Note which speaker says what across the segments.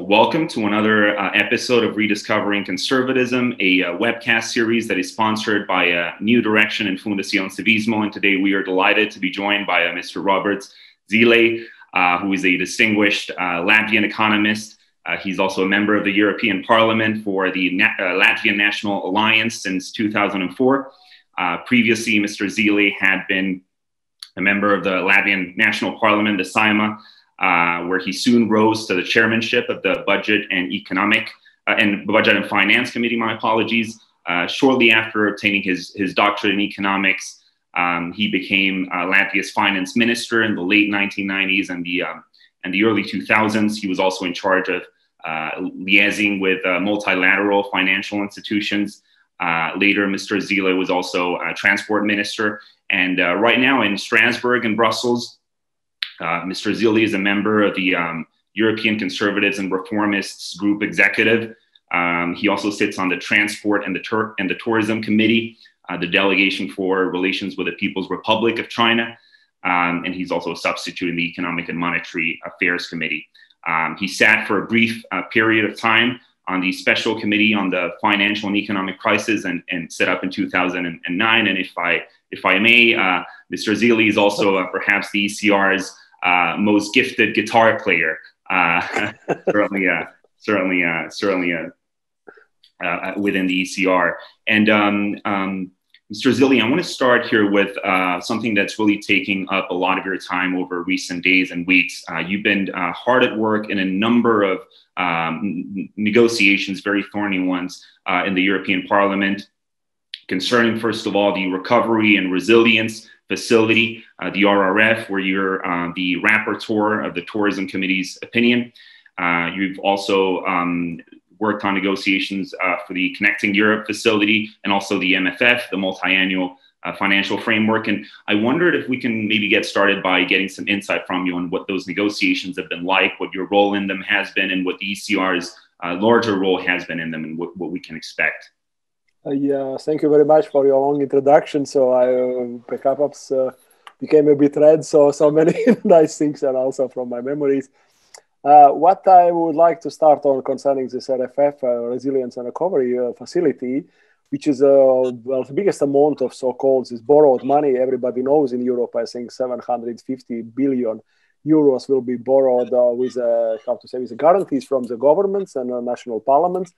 Speaker 1: welcome to another episode of Rediscovering Conservatism, a webcast series that is sponsored by New Direction and Fundación Civismo. And today we are delighted to be joined by Mr. Robert Zīle, who is a distinguished Latvian economist. He's also a member of the European Parliament for the Latvian National Alliance since 2004. Previously, Mr. Zīle had been a member of the Latvian National Parliament, the Saima, where he soon rose to the chairmanship of the Budget and Budget and Finance Committee, my apologies. Shortly after obtaining his doctorate in economics, he became Latvia's finance minister in the late 1990s and the early 2000s. He was also in charge of liaising with multilateral financial institutions. Later, Mr. Zīle was also a transport minister. And right now in Strasbourg and Brussels, Mr. Zīle is a member of the European Conservatives and Reformists Group Executive. He also sits on the Transport and the Tourism Committee, the Delegation for Relations with the People's Republic of China, and he's also a substitute in the Economic and Monetary Affairs Committee. He sat for a brief period of time on the Special Committee on the Financial and Economic Crisis and set up in 2009. And if I may, Mr. Zīle is also perhaps the ECR's most gifted guitar player, certainly within the ECR. And Mr. Zīle, I want to start here with something that's really taking up a lot of your time over recent days and weeks. You've been hard at work in a number of negotiations, very thorny ones, in the European Parliament, concerning, first of all, the Recovery and Resilience Facility, the RRF, where you're the rapporteur of the Tourism Committee's opinion. You've also worked on negotiations for the Connecting Europe facility and also the MFF, the Multiannual Financial Framework. And I wondered if we can maybe get started by getting some insight from you on what those negotiations have been like, what your role in them has been, and what the ECR's larger role has been in them, and what we can expect.
Speaker 2: Yeah, thank you very much for your long introduction. So pickups became a bit red, so many nice things, and also from my memories. What I would like to start on concerning this RFF, Resilience and Recovery Facility, which is the biggest amount of so-called this borrowed money. Everybody knows in Europe, I think 750 billion euros will be borrowed with guarantees from the governments and national parliaments.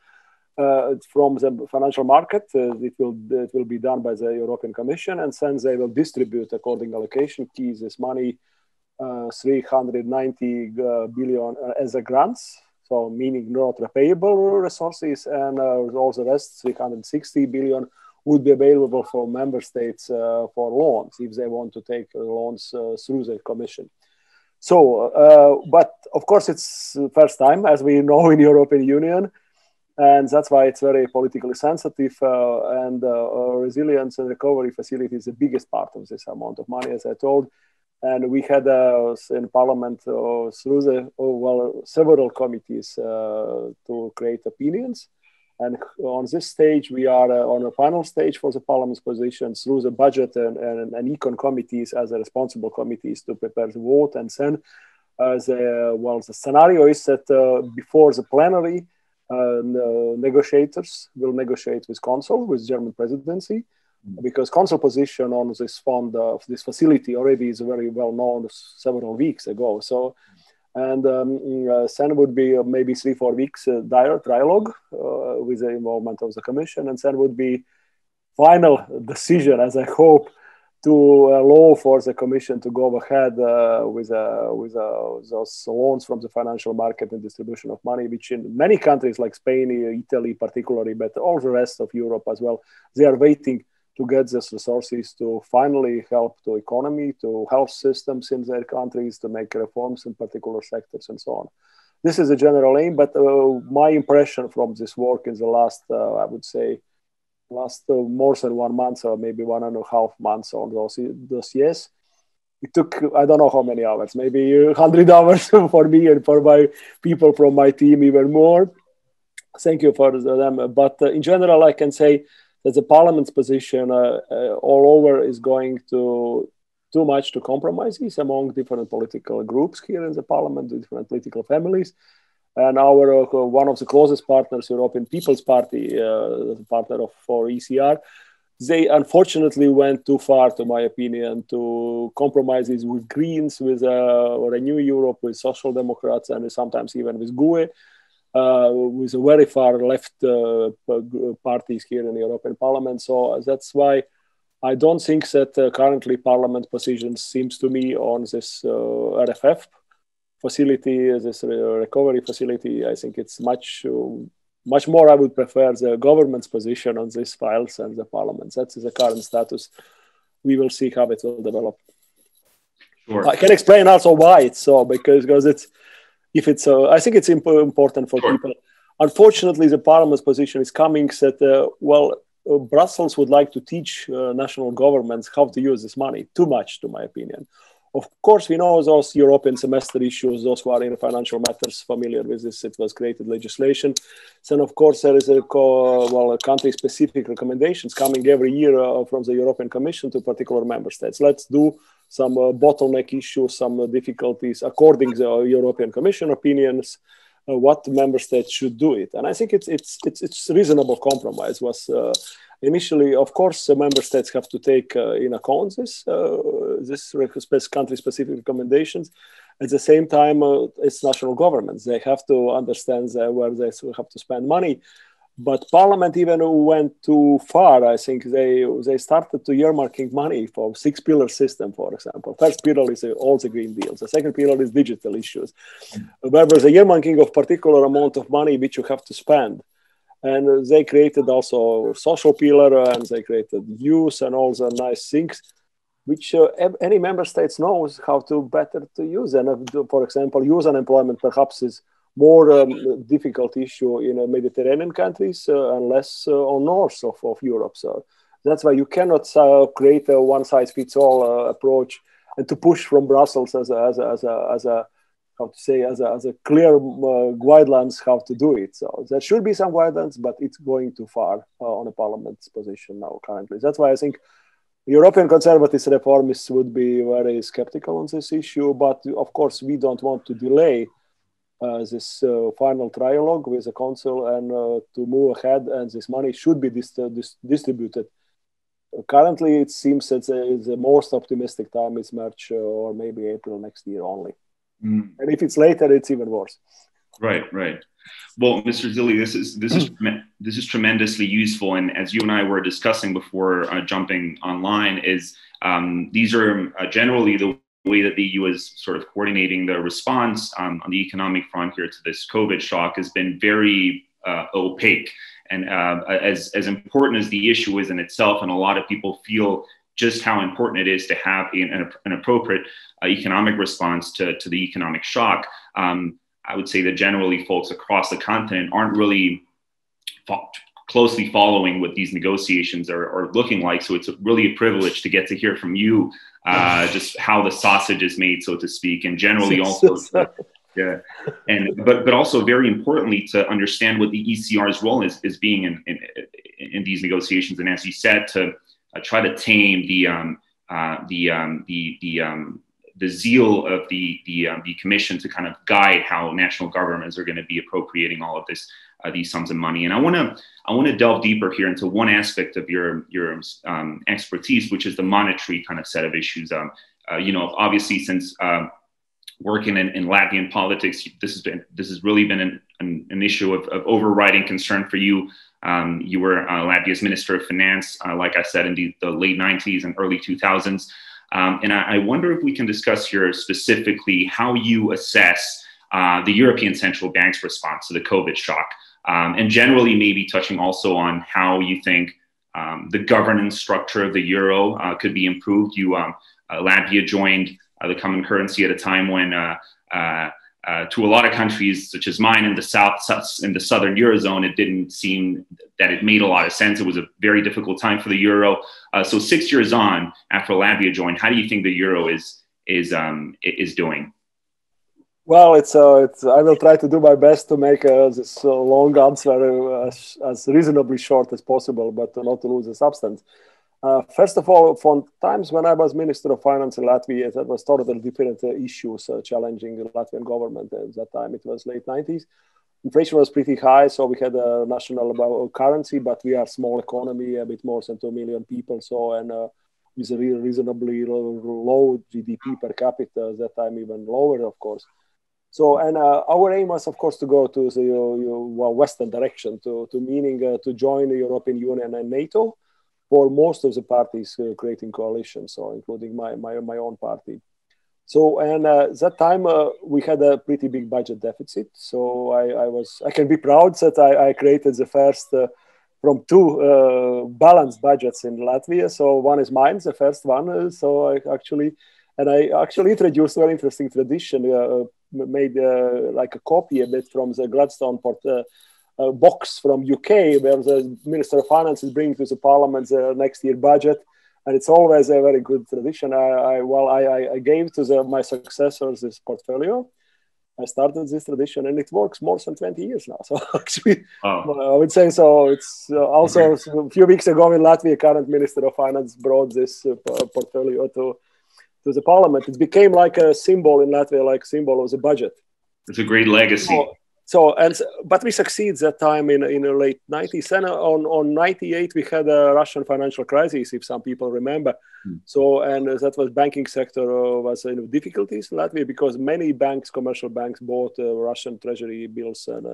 Speaker 2: From the financial market, it will be done by the European Commission, and then they will distribute according allocation keys this money, 390 billion as a grants, so meaning not repayable resources, and all the rest, 360 billion, would be available for member states for loans if they want to take loans through the Commission. So, but of course, it's the first time, as we know, in European Union. And that's why it's very politically sensitive, and Resilience and Recovery Facility is the biggest part of this amount of money, as I told. And we had in Parliament through several committees to create opinions. And on this stage, we are on a final stage for the Parliament's position through the budget and econ committees as the responsible committees to prepare the vote. And then the scenario is that before the plenary, negotiators will negotiate with Council, with German presidency, because Council position on this fund of this facility already is very well known several weeks ago. So, and then would be maybe 3-4 weeks dialogue with the involvement of the Commission, and then would be final decision, as I hope, to allow for the Commission to go ahead with those loans from the financial market and distribution of money, which in many countries like Spain, Italy particularly, but all the rest of Europe as well, they are waiting to get these resources to finally help the economy, to health systems in their countries, to make reforms in particular sectors and so on. This is a general aim, but my impression from this work in the last, I would say, more than 1 month or maybe 1.5 months on those dossiers. It took, I don't know how many hours, maybe 100 hours for me and for my people from my team, even more. Thank you for them. But in general, I can say that the Parliament's position all over is going to too much to compromises among different political groups here in the Parliament, different political families. And our one of the closest partners, European People's Party, partner for ECR, they unfortunately went too far, to my opinion, to compromises with Greens, with Renew Europe, with Social Democrats, and sometimes even with GUE, with a very far left parties here in the European Parliament. So that's why I don't think that currently Parliament position seems to me on this RFF facility, this recovery facility. I think it's much more. I would prefer the government's position on these files and the Parliament. That's the current status. We will see how it will develop.
Speaker 1: Sure.
Speaker 2: I can explain also why it's so, because it's, if it's, I think it's important for people. Unfortunately, the Parliament's position is coming that, Brussels would like to teach national governments how to use this money too much, to my opinion. Of course, we know those European semester issues, those who are in financial matters familiar with this, it was created legislation. Then, of course, there is a country-specific recommendations coming every year from the European Commission to particular member states. Let's do some bottleneck issues, some difficulties, according to the European Commission opinions, what member states should do it. And I think it's reasonable compromise. Was initially, of course, the member states have to take in account this country-specific recommendations. At the same time, it's national governments. They have to understand where they have to spend money. But Parliament even went too far. I think they started to earmarking money for 6-pillar system, for example. First pillar is all the Green Deals. The second pillar is digital issues. Where there's a earmarking of particular amount of money which you have to spend. And they created also social pillar, and they created youth and all the nice things, which any member states knows how to better to use. And for example, youth unemployment perhaps is more difficult issue in Mediterranean countries and less on north of Europe. So that's why you cannot create a one-size-fits-all approach and to push from Brussels as a clear guidelines how to do it. So there should be some guidelines, but it's going too far on a Parliament's position now currently. That's why I think European conservative reformists would be very skeptical on this issue. But of course, we don't want to delay this final trialogue with the Council and to move ahead, and this money should be distributed. Currently, it seems that the most optimistic time is March or maybe April next year only. And if it's later, it's even worse. Right.
Speaker 1: Well, Mr. Zīle, this is tremendously useful, and as you and I were discussing before jumping online, is these are generally the way that the EU is sort of coordinating the response on the economic front here to this COVID shock has been very opaque. And as important as the issue is in itself, and a lot of people feel just how important it is to have an appropriate economic response to the economic shock, I would say that generally folks across the continent aren't really closely following what these negotiations are looking like. So it's really a privilege to get to hear from you just how the sausage is made, so to speak, and generally also, but also very importantly to understand what the ECR's role is being in these negotiations, and as you said, to try to tame the zeal of the Commission to kind of guide how national governments are going to be appropriating all of these sums of money. And I want to delve deeper here into one aspect of your expertise, which is the monetary kind of set of issues. Obviously, since working in Latvian politics, this has really been an issue of overriding concern for you. You were Latvia's Minister of Finance, like I said, in the late 90s and early 2000s. And I wonder if we can discuss here specifically how you assess the European Central Bank's response to the COVID shock, and generally maybe touching also on how you think the governance structure of the euro could be improved. Latvia joined the common currency at a time when to a lot of countries, such as mine in the southern Eurozone, it didn't seem that it made a lot of sense. It was a very difficult time for the euro. So 6 years on, after Latvia joined, how do you think the euro is doing?
Speaker 2: Well, I will try to do my best to make this long answer as reasonably short as possible, but not to lose the substance. First of all, from times when I was Minister of Finance in Latvia, that was totally different issues challenging the Latvian government. At that time, it was late 90s. Inflation was pretty high, so we had a national currency, but we are a small economy, a bit more than 2 million people. So, and with a reasonably low GDP per capita, at that time even lower, of course. So, and our aim was, of course, to go to the Western direction, meaning to join the European Union and NATO. For most of the parties creating coalitions, so including my own party. So, and that time we had a pretty big budget deficit. So I can be proud that I created the first from two balanced budgets in Latvia. So one is mine, the first one. So I actually introduced a very interesting tradition, made like a copy a bit from the Gladstone box from UK, where the Minister of Finance is bringing to the Parliament the next year budget, and it's always a very good tradition. I gave to my successors this portfolio. I started this tradition, and it works more than 20 years now. So actually, I would say so. It's also a few weeks ago in Latvia, current Minister of Finance brought this portfolio to the Parliament. It became like a symbol in Latvia, like symbol of the budget.
Speaker 1: It's a great legacy.
Speaker 2: But we succeeded that time in the late 90s. And on 98, we had a Russian financial crisis, if some people remember. So, and that was banking sector was in difficulties in Latvia because many banks, commercial banks, bought Russian treasury bills and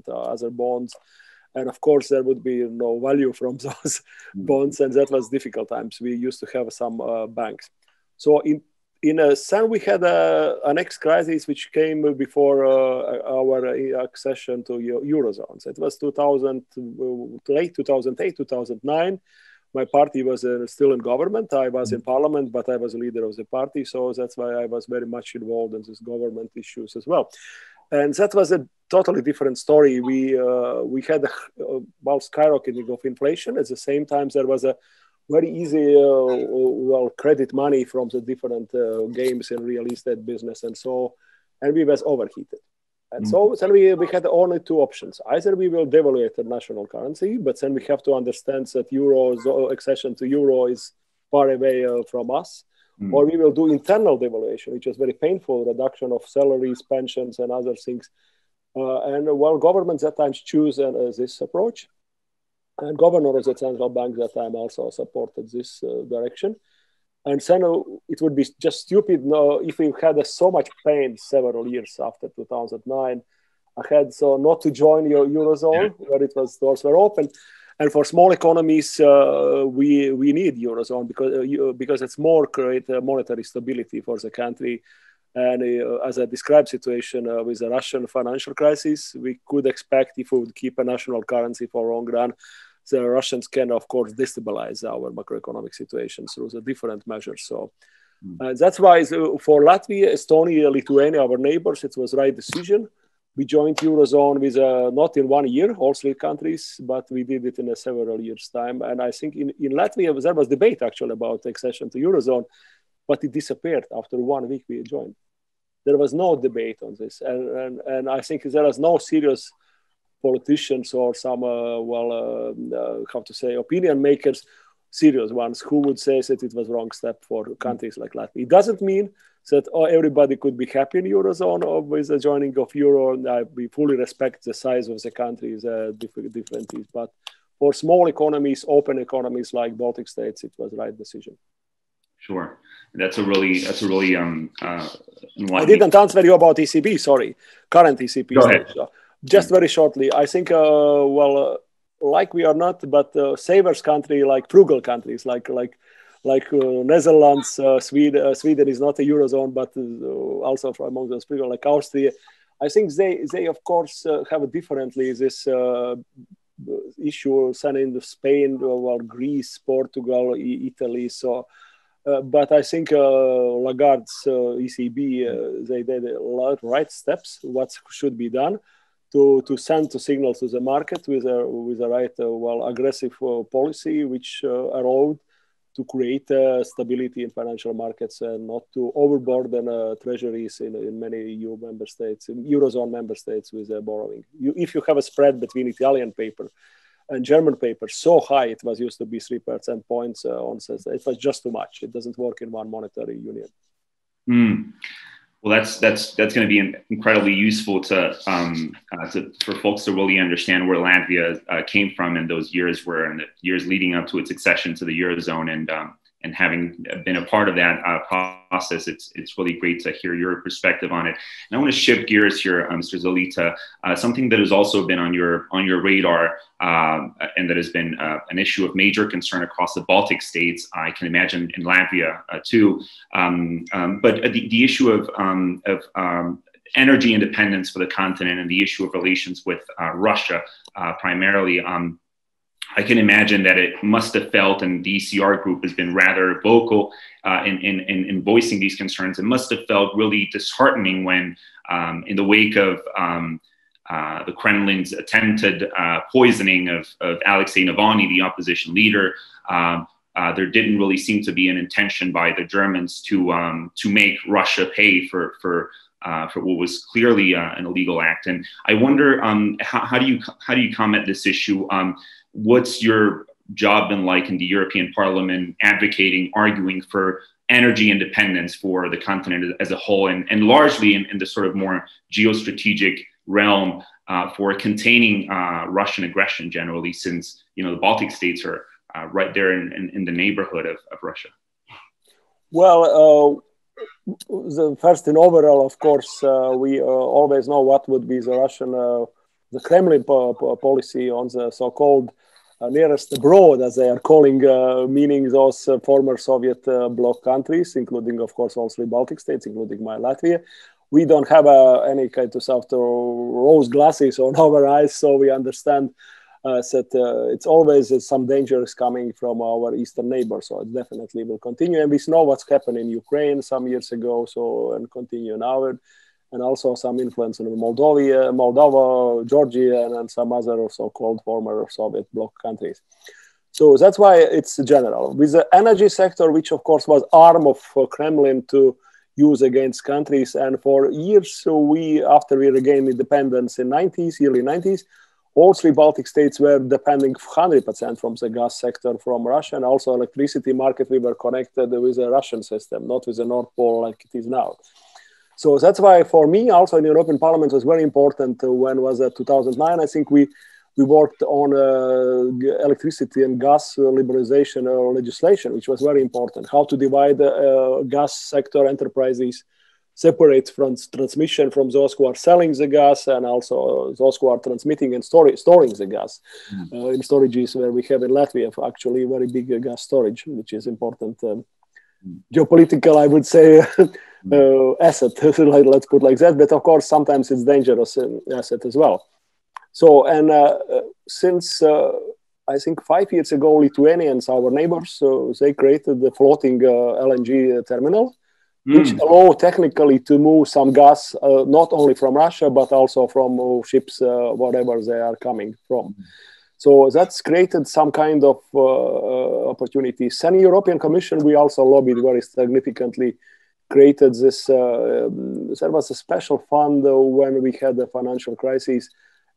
Speaker 2: other bonds. And of course, there would be no value from those bonds. And that was difficult times. We used to have some banks. So in a sense, we had a next crisis which came before our accession to Eurozone. So it was late 2008, 2009. My party was still in government. I was in parliament, but I was a leader of the party. So that's why I was very much involved in these government issues as well. And that was a totally different story. We had skyrocketing of inflation. At the same time, there was a very easy, credit money from the different games in real estate business. And we was overheated. And so then we had only two options. Either we will devaluate the national currency, but then we have to understand that Euro's accession to Euro is far away from us, or we will do internal devaluation, which is very painful, reduction of salaries, pensions, and other things. Governments at times choose this approach. And governor of the central bank that time also supported this direction. And then it would be just stupid if we had so much pain several years after 2009 ahead. So not to join your Eurozone, where doors were open. And for small economies, we need Eurozone because it's more create monetary stability for the country. And as I described situation with the Russian financial crisis, we could expect if we would keep a national currency for a long run, the Russians can, of course, destabilize our macroeconomic situation through the different measures. So that's why for Latvia, Estonia, Lithuania, our neighbors, it was the right decision. We joined Eurozone with not in 1 year, all three countries, but we did it in several years' time. And I think in Latvia, there was debate actually about accession to Eurozone, but it disappeared after 1 week we joined. There was no debate on this. And I think there was no serious politicians or some, opinion makers, serious ones, who would say that it was wrong step for countries like Latvia. It doesn't mean that everybody could be happy in Eurozone or with the joining of Euro. We fully respect the size of the countries, differences. But for small economies, open economies like Baltic states, it was the right decision.
Speaker 1: Sure. That's a really
Speaker 2: I didn't answer you about ECB, sorry. Current ECB.
Speaker 1: Go ahead.
Speaker 2: Just very shortly, I think, like we are not, but savers country, like frugal countries, like Netherlands, Sweden is not a Eurozone, but also among those people like Austria. I think they of course, have differently this issue than in Spain, Greece, Portugal, Italy. So, but I think Lagarde's ECB, they did a lot of right steps, what should be done. To send a signal to the market with a right, aggressive policy, which allowed to create stability in financial markets and not to overburden treasuries in many EU member states, in Eurozone member states with borrowing. If you have a spread between Italian paper and German paper so high, it was used to be 3% points on says it was just too much. It doesn't work in one monetary union.
Speaker 1: Well, that's going to be incredibly useful for folks to really understand where Latvia came from in those years, in the years leading up to its accession to the Eurozone, and having been a part of that process, it's really great to hear your perspective on it. And I want to shift gears here, Mr. Zīle, to something that has also been on your radar, and that has been an issue of major concern across the Baltic states. I can imagine in Latvia too. But the issue of energy independence for the continent and the issue of relations with Russia, primarily. I can imagine that it must have felt, and the ECR Group has been rather vocal in voicing these concerns. It must have felt really disheartening when, in the wake of the Kremlin's attempted poisoning of Alexei Navalny, the opposition leader, there didn't really seem to be an intention by the Germans to make Russia pay for what was clearly an illegal act. And I wonder, how do you comment this issue? What's your job been like in the European Parliament, advocating, arguing for energy independence for the continent as a whole, and largely in the sort of more geostrategic realm for containing Russian aggression generally, since the Baltic states are right there in the neighborhood of Russia?
Speaker 2: Well, first in overall, of course, we always know what would be the Kremlin policy on the so-called nearest abroad, as they are calling, meaning those former Soviet bloc countries, including, of course, all three Baltic states, including my Latvia. We don't have any kind of rose glasses on our eyes, so we understand that it's always some dangers coming from our eastern neighbors. So it definitely will continue. And we know what's happened in Ukraine some years ago, and continue now. And also some influence in Moldova, Georgia, and some other so-called former Soviet bloc countries. So that's why it's general. With the energy sector, which of course was arm of Kremlin to use against countries, and for years, after we regained independence in early 90s, all three Baltic states were depending 100% from the gas sector from Russia, and also electricity market, we were connected with a Russian system, not with the North Pole like it is now. So that's why for me also in the European Parliament was very important. When was it 2009? I think we worked on electricity and gas liberalization legislation, which was very important. How to divide gas sector enterprises, separate from transmission from those who are selling the gas, and also those who are transmitting and storing the gas in storages where we have in Latvia actually very big gas storage, which is important geopolitical, I would say, asset, let's put it like that. But of course, sometimes it's dangerous asset as well. So, and since I think 5 years ago, Lithuanians, our neighbors, they created the floating LNG terminal, which allow technically to move some gas, not only from Russia, but also from ships, whatever they are coming from. So that's created some kind of opportunities. And European Commission, we also lobbied very significantly, created this, there was a special fund when we had the financial crisis,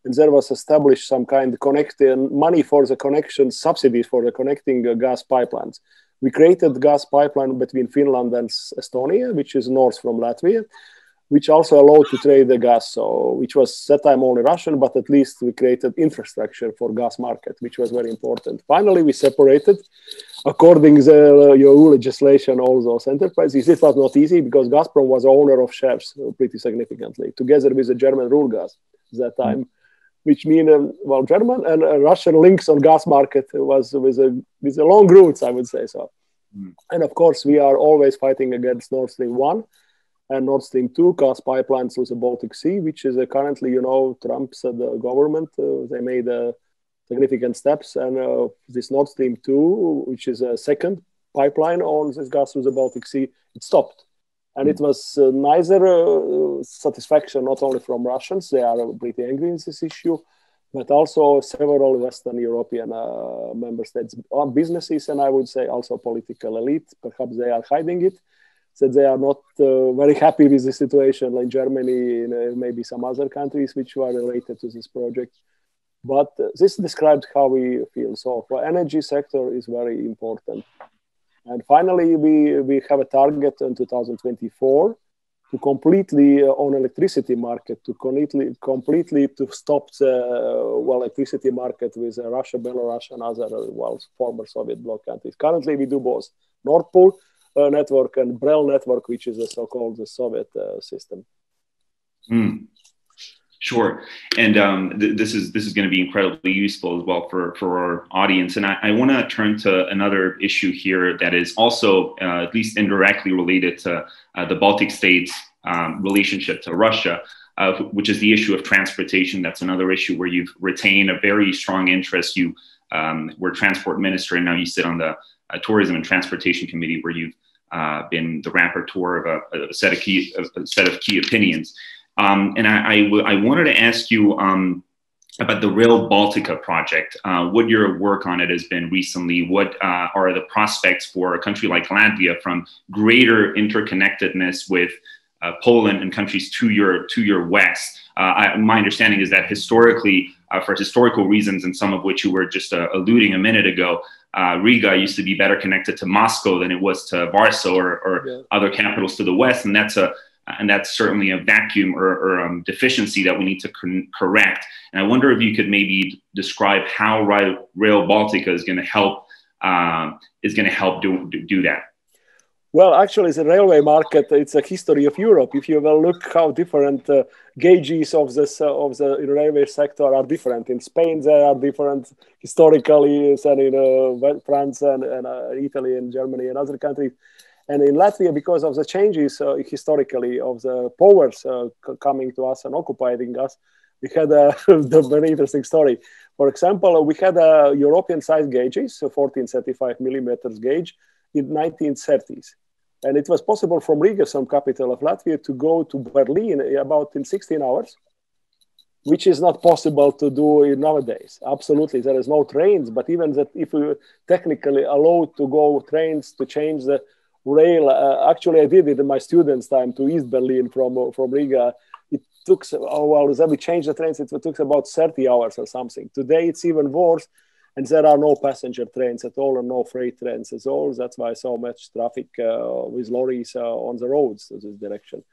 Speaker 2: and there was established some kind of money for the connection, subsidies for the connecting gas pipelines. We created gas pipeline between Finland and Estonia, which is north from Latvia, which also allowed to trade the gas, which was that time only Russian, but at least we created infrastructure for gas market, which was very important. Finally, we separated, according to the EU legislation, all those enterprises. It was not easy because Gazprom was owner of shares pretty significantly, together with the German rule gas at that time, which means, well, German and Russian links on gas market was with a long roots, I would say so. And of course, we are always fighting against Nord Stream 1. And Nord Stream 2 gas pipelines through the Baltic Sea, which is currently, Trump's government, they made significant steps. And this Nord Stream 2, which is a second pipeline on this gas through the Baltic Sea, it stopped. And it was neither satisfaction, not only from Russians, they are pretty angry in this issue, but also several Western European member states, businesses, and I would say also political elite. Perhaps they are hiding it. That they are not very happy with the situation, like Germany, maybe some other countries which were related to this project. But this describes how we feel. So for energy sector is very important. And finally, we have a target in 2024 to completely on electricity market, to completely to stop the electricity market with Russia, Belarus, and other former Soviet bloc countries. Currently, we do both Nord Pool network and Brel network, which is a so-called the Soviet system.
Speaker 1: Sure, and this is going to be incredibly useful as well for our audience. And I want to turn to another issue here that is also at least indirectly related to the Baltic states' relationship to Russia, which is the issue of transportation. That's another issue where you've retained a very strong interest. You were transport minister, and now you sit on the tourism and transportation committee, where you've been the rapporteur of a set of key opinions. And I wanted to ask you about the Rail Baltica project, what your work on it has been recently. What are the prospects for a country like Latvia from greater interconnectedness with Poland and countries to your west? My understanding is that historically, for historical reasons, and some of which you were just alluding a minute ago, Riga used to be better connected to Moscow than it was to Warsaw or other capitals to the west, and that's certainly a vacuum or deficiency that we need to correct. And I wonder if you could maybe describe how Rail Baltica is going to help do that.
Speaker 2: Well, actually, the railway market, it's a history of Europe. If you will look how different gauges of the railway sector are different. In Spain, they are different historically than in France and Italy and Germany and other countries. And in Latvia, because of the changes historically of the powers coming to us and occupying us, we had the very interesting story. For example, we had a European-sized gauges, so 1435 millimeters gauge, in 1930s. And it was possible from Riga, some capital of Latvia, to go to Berlin in 16 hours, which is not possible to do nowadays. Absolutely, there is no trains, but even that if we were technically allowed to go trains to change the rail, actually I did it in my students' time to East Berlin from Riga. It took, then we changed the trains, it took about 30 hours or something. Today it's even worse, and there are no passenger trains at all and no freight trains at all. That's why so much traffic with lorries on the roads in this direction.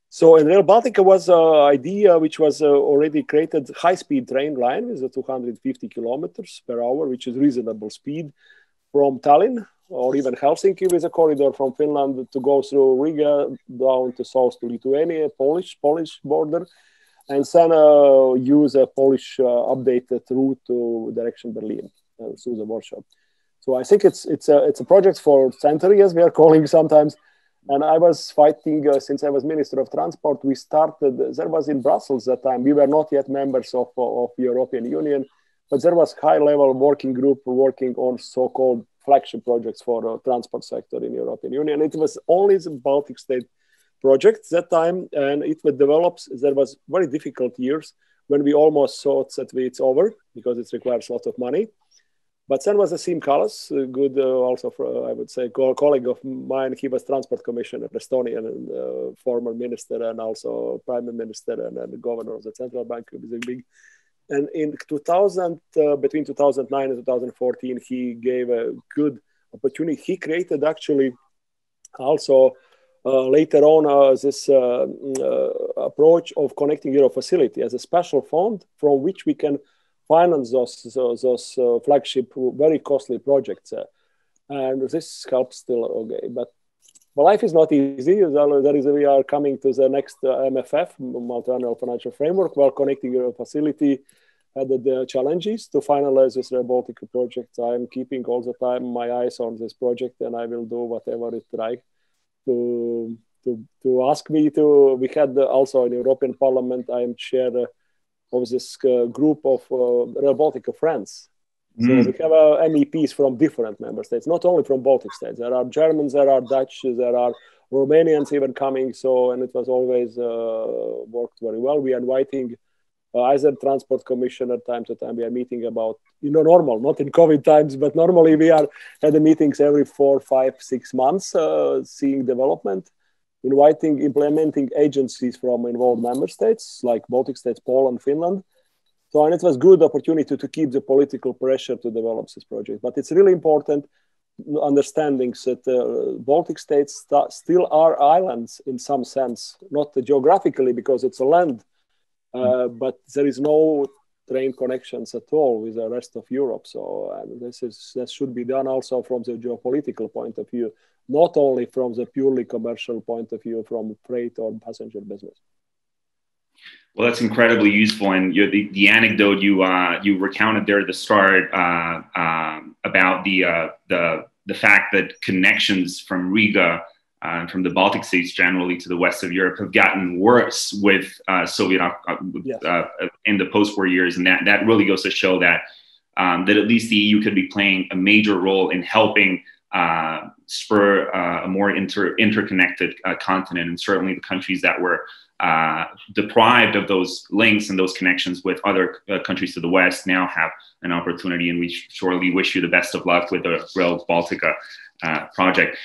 Speaker 2: So in Rail Baltica was an idea which was already created high-speed train line with 250 kilometers per hour, which is reasonable speed from Tallinn or even Helsinki, with a corridor from Finland to go through Riga down to south to Lithuania, Polish border, and then use a Polish updated route to direction Berlin through the Warsaw. So I think it's a project for century, as we are calling sometimes. And I was fighting since I was Minister of Transport. We started. There was in Brussels that time. We were not yet members of European Union, but there was high-level working group working on so-called flagship projects for transport sector in European Union. It was only the Baltic state project that time, and it would develop. There was very difficult years when we almost thought that it's over because it requires a lot of money. But then was Siim Kallas, good also, I would say, colleague of mine. He was transport commissioner, Estonian, and former minister, and also prime minister and governor of the central bank. He was a big. And in 2000, between 2009 and 2014, he gave a good opportunity. He created actually also later on this approach of Connecting Europe facility as a special fund from which we can finance those flagship, very costly projects. And this helps still, okay. But life is not easy. We are coming to the next MFF, Multiannual Financial Framework, while Connecting Europe facility had the challenges to finalize this Rail Baltica project. I'm keeping all the time my eyes on this project, and I will do whatever it takes to ask me to. We had also in European Parliament, I am chair of this group of Rail Baltica friends. So we have MEPs from different member states, not only from Baltic states. There are Germans, there are Dutch, there are Romanians even coming. So, and it was always worked very well. We are inviting either transport commissioner time to time. We are meeting about, normal, not in COVID times, but normally we are had the meetings every 4, 5, 6 months, seeing development. Inviting implementing agencies from involved member states like Baltic states, Poland, Finland, So, and it was good opportunity to keep the political pressure to develop this project. But it's really important understanding that Baltic states still are islands in some sense, not geographically because it's a land, but there is no train connections at all with the rest of Europe. So this should be done also from the geopolitical point of view, not only from the purely commercial point of view from freight or passenger business.
Speaker 1: Well, that's incredibly useful, and the anecdote you recounted there at the start about the fact that connections from Riga and from the Baltic states generally to the west of Europe have gotten worse with Soviet in the post-war years, and that really goes to show that that at least the EU could be playing a major role in helping spur a more interconnected continent, and certainly the countries that were deprived of those links and those connections with other countries to the west now have an opportunity, and we surely wish you the best of luck with the Rail Baltica project.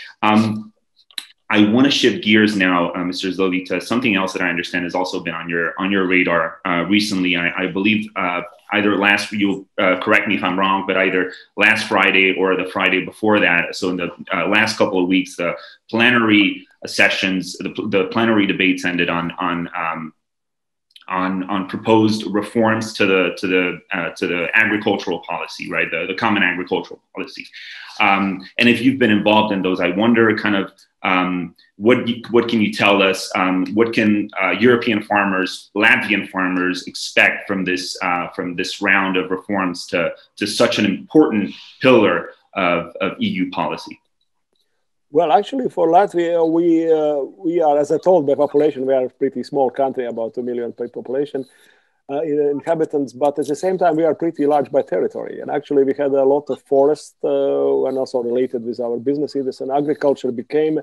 Speaker 1: I want to shift gears now, Mr. Zīle, to something else that I understand has also been on your radar recently. I believe either you'll correct me if I'm wrong, but either last Friday or the Friday before that. So in the last couple of weeks, the plenary sessions, the plenary debates ended on proposed reforms to the agricultural policy, right? The common agricultural policy. And if you've been involved in those, I wonder kind of what can you tell us? What can European farmers, Latvian farmers expect from this round of reforms to such an important pillar of EU policy?
Speaker 2: Well, actually, for Latvia, we are, as I told, by population, we are a pretty small country, about 2 million population inhabitants. But at the same time, we are pretty large by territory. And actually, we had a lot of forest and also related with our businesses. And agriculture became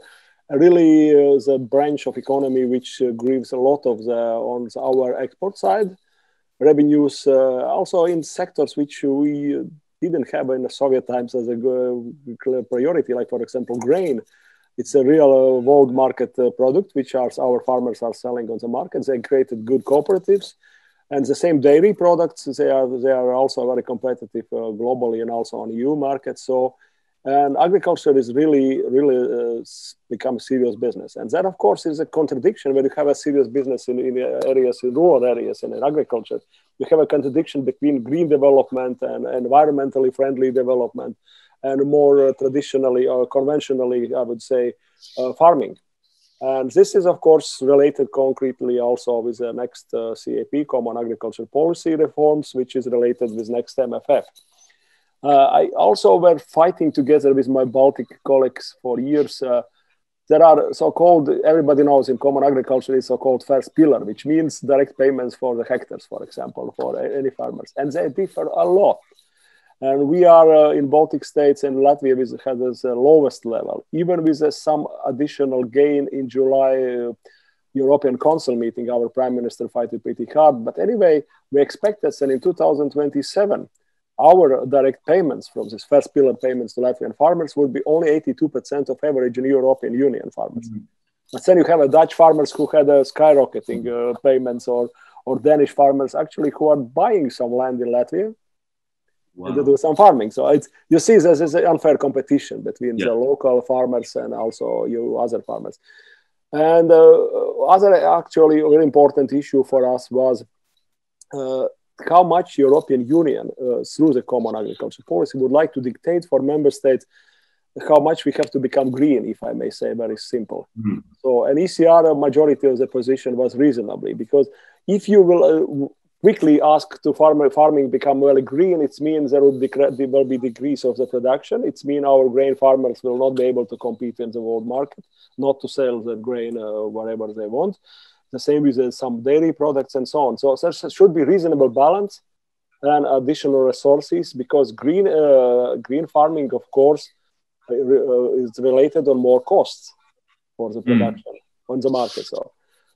Speaker 2: really the branch of economy which gives a lot of on our export side revenues, also in sectors which we didn't have in the Soviet times as a clear priority, like, for example, grain. It's a real world market product, which our farmers are selling on the market. They created good cooperatives. And the same dairy products, they are also very competitive globally and also on EU markets. So, and agriculture is really become a serious business. And that, of course, is a contradiction when you have a serious business in areas, in rural areas and in agriculture. You have a contradiction between green development and environmentally friendly development and more traditionally or conventionally, I would say, farming. And this is, of course, related concretely also with the next CAP, Common Agriculture Policy reforms, which is related with next MFF. I also were fighting together with my Baltic colleagues for years. There are so-called, everybody knows in Common Agriculture is so-called first pillar, which means direct payments for the hectares, for example, for any farmers. And they differ a lot. And we are in Baltic states and Latvia had the lowest level, even with some additional gain in July European Council meeting. Our Prime Minister fight it pretty hard. But anyway, we expect that in 2027, our direct payments from this first pillar payments to Latvian farmers will be only 82% of average in European Union farmers. Mm-hmm. But then you have Dutch farmers who had skyrocketing payments or Danish farmers actually who are buying some land in Latvia. Wow. To do some farming. So you see this is an unfair competition between the local farmers and also other farmers. And other actually very important issue for us was how much European Union through the Common Agriculture Policy would like to dictate for member states how much we have to become green, if I may say, very simple. Mm-hmm. So an ECR majority of the position was reasonably, because if you will quickly ask to farming become really green, it means there will be decrease of the production. It means our grain farmers will not be able to compete in the world market, not to sell the grain wherever they want. The same with some dairy products and so on. So there should be reasonable balance and additional resources, because green farming, of course, is related on more costs for the production on the market.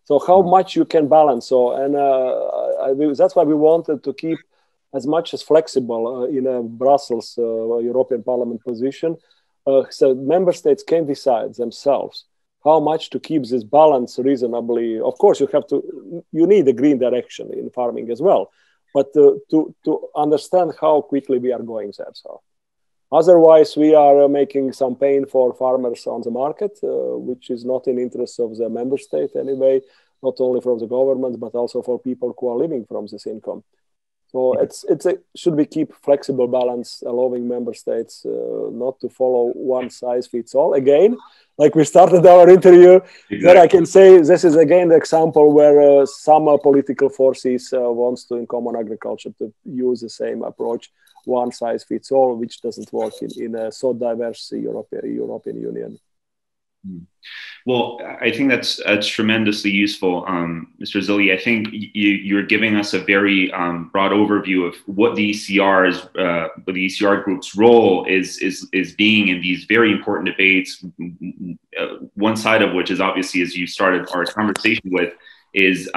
Speaker 2: So how much you can balance. So, and that's why we wanted to keep as much as flexible in a Brussels European Parliament position. So member states can decide themselves how much to keep this balance reasonably. Of course, you need a green direction in farming as well. but to understand how quickly we are going there. So otherwise, we are making some pain for farmers on the market, which is not in interest of the member state anyway, not only from the government, but also for people who are living from this income. So should we keep flexible balance, allowing member states not to follow one size fits all? Again, like we started our interview, that I can say this is again the example where some political forces wants to, in common agriculture, to use the same approach, one size fits all, which doesn't work in a so diverse European Union.
Speaker 1: Well, I think that's tremendously useful, Mr. Zīle. I think you're giving us a very broad overview of what the ECR Group's role is being in these very important debates. One side of which is obviously, as you started our conversation with, is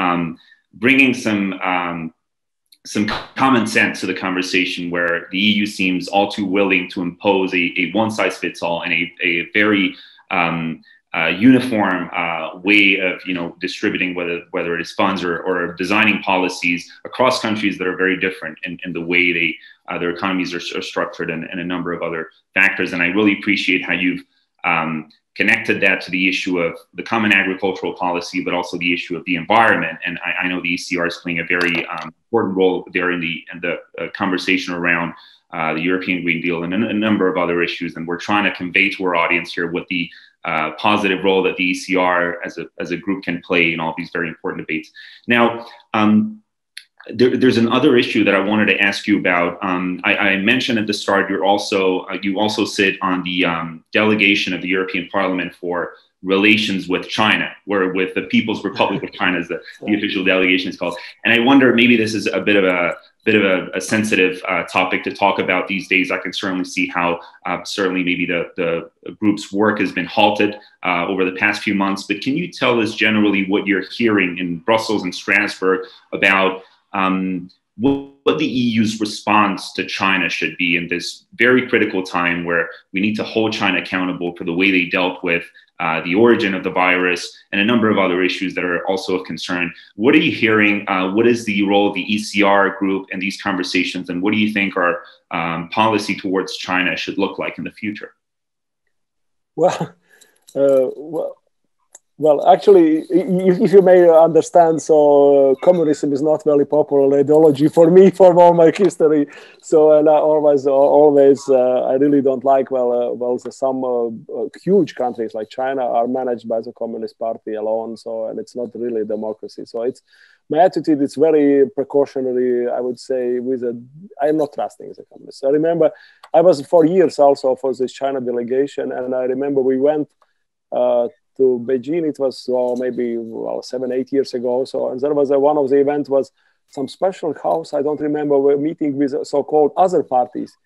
Speaker 1: bringing some common sense to the conversation, where the EU seems all too willing to impose a one-size-fits-all and a very uniform way of distributing, whether it is funds or designing policies across countries that are very different in the way their economies are structured, and a number of other factors. And I really appreciate how you've connected that to the issue of the common agricultural policy, but also the issue of the environment. And I know the ECR is playing a very important role there in the conversation around the European Green Deal and a number of other issues. And we're trying to convey to our audience here what the positive role that the ECR as a group can play in all these very important debates. Now, there's another issue that I wanted to ask you about. I mentioned at the start, you also sit on the delegation of the European Parliament for relations with China, with the People's Republic of China, as the official delegation is called. And I wonder, maybe this is a bit of a sensitive topic to talk about these days. I can certainly see how certainly maybe the group's work has been halted over the past few months. But can you tell us generally what you're hearing in Brussels and Strasbourg about what the EU's response to China should be in this very critical time, where we need to hold China accountable for the way they dealt with the origin of the virus and a number of other issues that are also of concern? What are you hearing? What is the role of the ECR Group in these conversations? And what do you think our policy towards China should look like in the future?
Speaker 2: Well, actually, if you may understand, so communism is not very popular ideology for me, for all my history. So, and I always, I really don't like, some huge countries like China are managed by the Communist Party alone. So, and it's not really democracy. So my attitude is very precautionary, I would say, I'm not trusting the communists. I remember I was for years also for this China delegation. And I remember we went, to Beijing. It was maybe 7-8 years ago. So, and there was one of the events was some special house. I don't remember. We're meeting with so-called other parties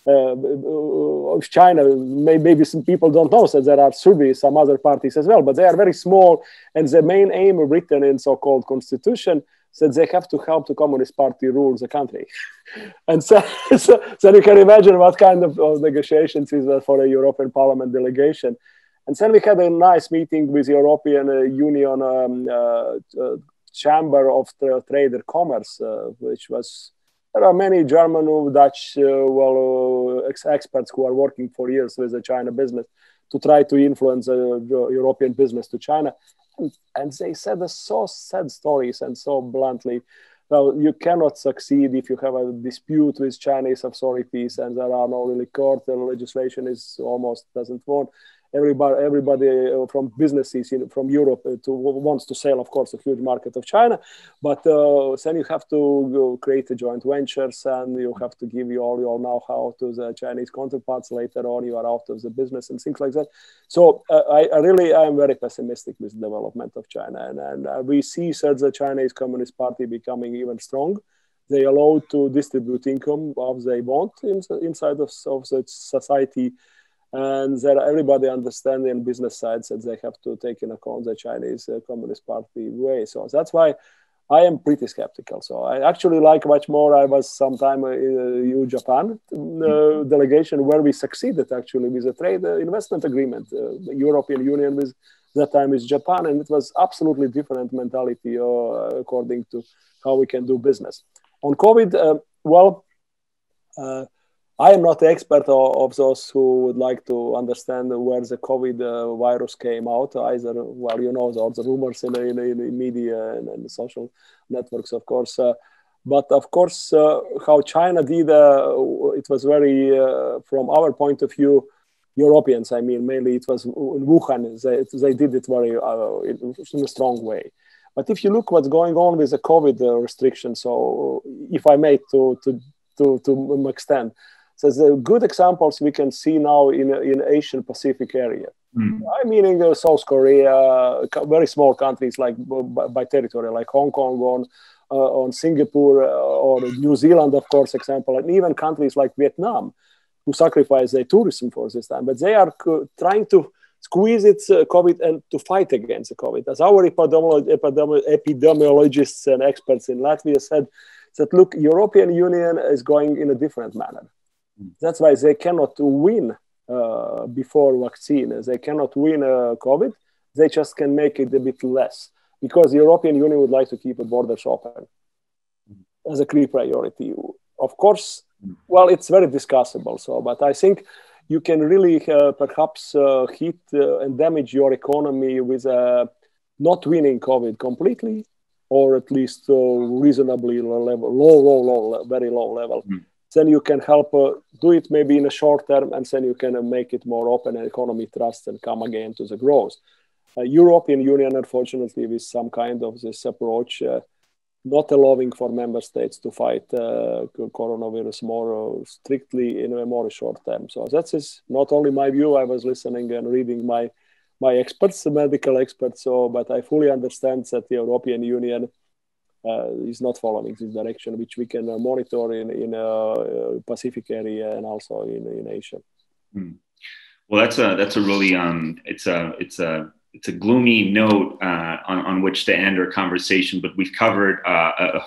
Speaker 2: of China. Maybe some people don't know that there should be some other parties as well, but they are very small. And the main aim written in so-called constitution said they have to help the Communist Party rule the country. And so you can imagine what kind of negotiations is that for a European Parliament delegation. And then we had a nice meeting with the European Union Chamber of Trade and Commerce, which was, there are many German, Dutch, experts who are working for years with the China business to try to influence European business to China. And they said so sad stories and so bluntly, well, you cannot succeed if you have a dispute with Chinese authorities and there are no really court, the legislation is almost doesn't work. Everybody from businesses from Europe wants to sell, of course, a huge market of China, but then you have to create a joint ventures and you have to give all your know-how to the Chinese counterparts. Later on, you are out of the business and things like that. So I am very pessimistic with the development of China. And we see that the Chinese Communist Party becoming even strong. They allow to distribute income as they want inside of the society. And there everybody understands in business sides that they have to take in account the Chinese Communist Party way. So that's why I am pretty skeptical. So I actually like much more. I was sometime in EU-Japan delegation where we succeeded actually with a trade investment agreement. The European Union with that time is Japan, and it was absolutely different mentality according to how we can do business. On COVID, I am not the expert of those who would like to understand where the COVID virus came out. Either, well, you know, all the rumors in the media and the social networks, of course. But of course, how China did, it was very, from our point of view, Europeans, I mean, mainly it was in Wuhan, they did it very in a strong way. But if you look what's going on with the COVID restrictions, so if I may to extend, so the good examples we can see now in Asian Pacific area. I mean, in South Korea, very small countries like by territory, like Hong Kong, on Singapore, or New Zealand, of course, example, and even countries like Vietnam, who sacrifice their tourism for this time, but they are trying to squeeze its COVID and to fight against the COVID. As our epidemiologists and experts in Latvia said, that look, European Union is going in a different manner. That's why they cannot win before vaccine. They cannot win COVID. They just can make it a bit less because the European Union would like to keep the borders open as a key priority. Of course, well, it's very discussable. So, but I think you can really perhaps hit and damage your economy with not winning COVID completely, or at least reasonably low level, very low level. Then you can help do it maybe in a short term, and then you can make it more open and economy trust and come again to the growth. European Union, unfortunately, with some kind of this approach, not allowing for member states to fight coronavirus more strictly in a more short term. So that is not only my view. I was listening and reading my experts, medical experts. So, but I fully understand that the European Union is not following this direction, which we can monitor in Pacific area and also in Asia.
Speaker 1: Well, that's a really it's a gloomy note on which to end our conversation, but we've covered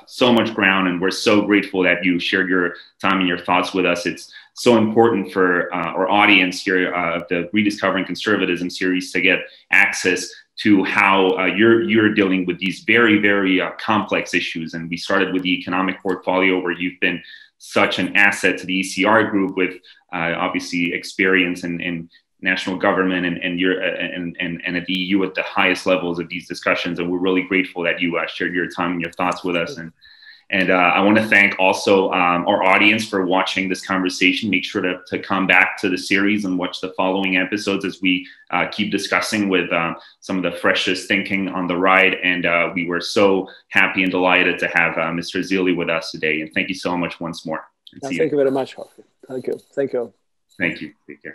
Speaker 1: so much ground, and we're so grateful that you shared your time and your thoughts with us. It's so important for our audience here of the Rediscovering Conservatism series to get access to how you're dealing with these very, very complex issues. And we started with the economic portfolio, where you've been such an asset to the ECR Group with obviously experience in national government and at the EU at the highest levels of these discussions. And we're really grateful that you shared your time and your thoughts with us. And I want to thank also our audience for watching this conversation. Make sure to come back to the series and watch the following episodes as we keep discussing with some of the freshest thinking on the ride. And we were so happy and delighted to have Mr. Zīle with us today. And thank you so much once more.
Speaker 2: Thank you very much, Jorge. Thank you. Thank you.
Speaker 1: Thank you. Take care.